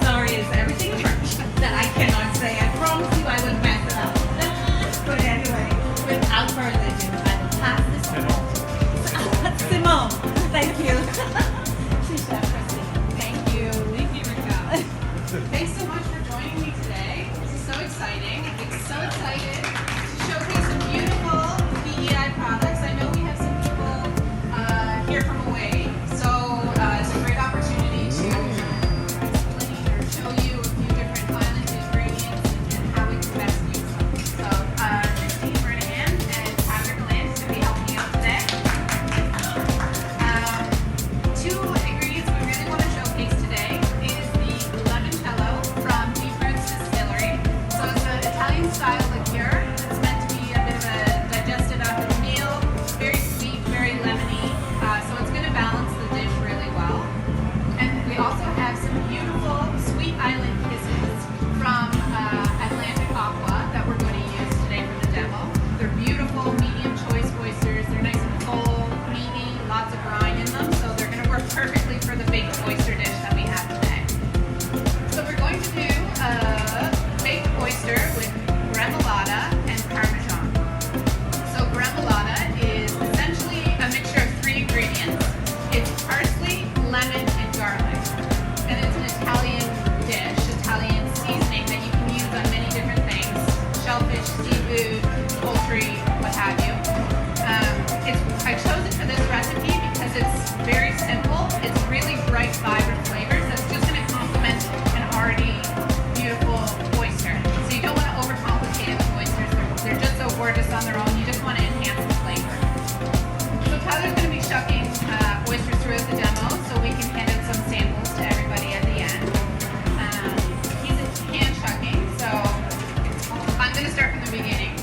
Sorry is everything in French that I cannot say. I promise you I would mess it up. But anyway, without further ado, I will pass this on to Simone. Thank you. She's Chef Christine. Thank you. Thank you, Raquel. Thanks so much for joining me today. This is so exciting. I'm so excited to showcase some beautiful BEI products. I know we have some people here from away, so it's a great opportunity to explain or show you a few different island ingredients and how we can best use them. So, Christine Brennan and Patrick Lynn to be helping me out today. Two ingredients we really want to showcase today is the limoncello from Deep Roots Distillery. So it's an Italian style liqueur. It's meant to be a bit of a digested after the meal. Very sweet, very lemony. So it's going to balance the dish really well. And we also have some beautiful sweet island kisses from Atlantic Aqua that we're going to use today for the demo. They're beautiful, medium choice oysters. They're nice and full, meaty, lots of brine in them. So they're going to work perfectly for the baked oyster dish that we have today. So we're going to do a baked oyster with remoulade and parmesan. So remoulade is essentially a mixture of three ingredients. It's parsley, lemon, and garlic. And it's an Italian dish, Italian seasoning that you can use on many different things. Shellfish, seafood, poultry, what have you. I chose it for this recipe because it's very simple. It's really bright, vibrant flavors that's just going to complement an already beautiful oyster. So you don't want to overcomplicate it with oysters. They're just so gorgeous on their own. You just want to enhance the flavor. So Tyler's going to be shucking oysters throughout the demo so we can hand out some samples to everybody at the end. He's hand shucking, so I'm going to start from the beginning.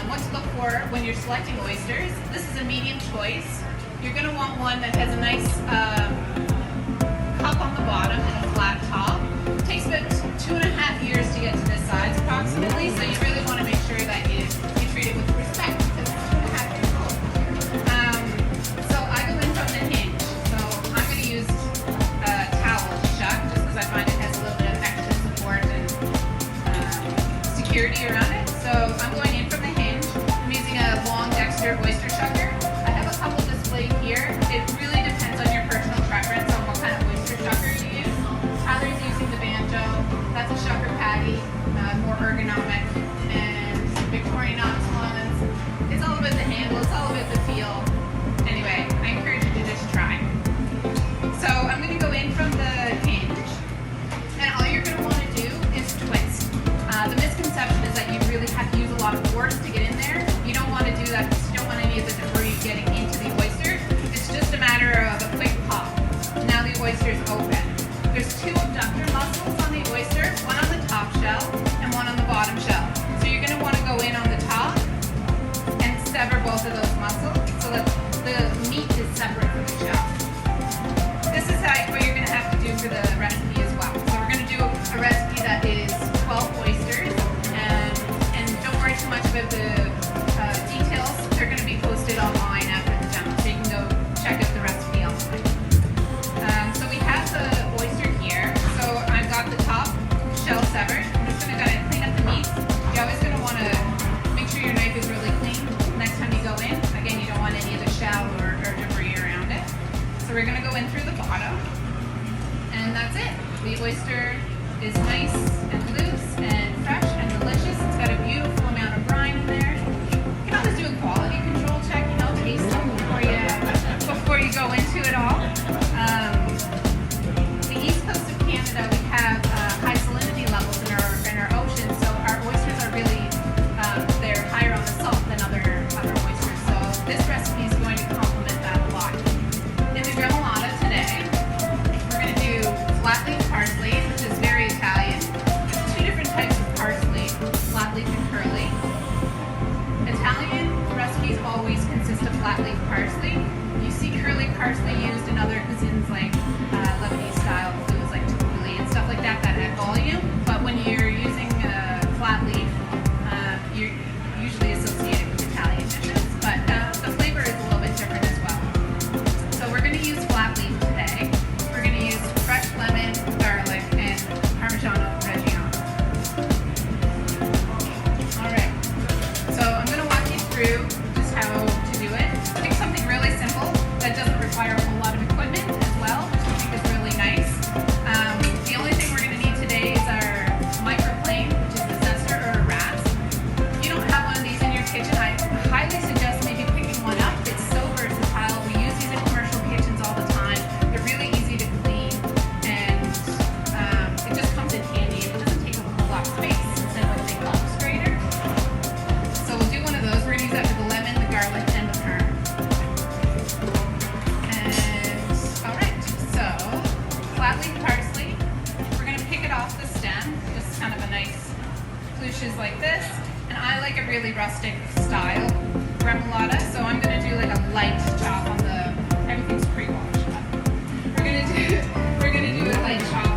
What to look for when you're selecting oysters. This is a medium choice. You're going to want one that has a nice cup on the bottom and a flat top. It takes about 2.5 years to get to this size approximately, so you really want to make sure that you treat it with respect because it's 2.5 years old. So I go in from the hinge. So I'm going to use a towel to shuck just because I find it has a little bit of extra support and security around it. So I'm going in from the hinge. I'm using a long Dexter oyster shucker. I have a couple displayed here. It really depends on your personal preference on what kind of oyster shucker you use. Tyler's using the Banjo. That's a shucker patty, more ergonomic, and Victorinox ones. It's all about the handle. It's all about the feel. Anyway, I encourage you to just try. So I'm going to go in from the hinge, and all you're going to want to do is twist. The misconception is that you really have to use a lot of force to get in there. You don't want to do that because you don't want any of the debris getting into the oyster. It's just a matter of a quick pop. Now the oyster is open. There's two abductor muscles on the oyster, one on the top shell and one on the bottom shell. So you're going to want to go in on the top and sever both of those muscles so that the meat is separate from the shell. This is what you're going to have to do for the recipe as well. So we're going to do a recipe that is 12 oysters, and don't worry too much about the details. They're going to be posted online after the demo, so you can go check out the recipe online. So we have the oyster here. So I've got the top shell severed. I'm just going to clean up the meat. You're always going to want to make sure your knife is really clean next time you go in. Again, you don't want any of the shell or debris around it. So we're going to go in through the bottom, and that's it. The oyster is nice and loose and fresh and delicious. It's got a beautiful amount of brine in there. You can always do a quality control check, taste them before you go into it all. The east coast of Canada, we have high salinity levels in our ocean, so our oysters are really they're higher on the salt than other oysters. So this recipe is going to complement that a lot. In the remoulade today, we're going to do flat leaf parsley, which is very Italian. Two different types of slouches like this, and I like a really rustic style remoulade, so I'm gonna do like a light chop on the, everything's pre-washed. We're gonna do a light chop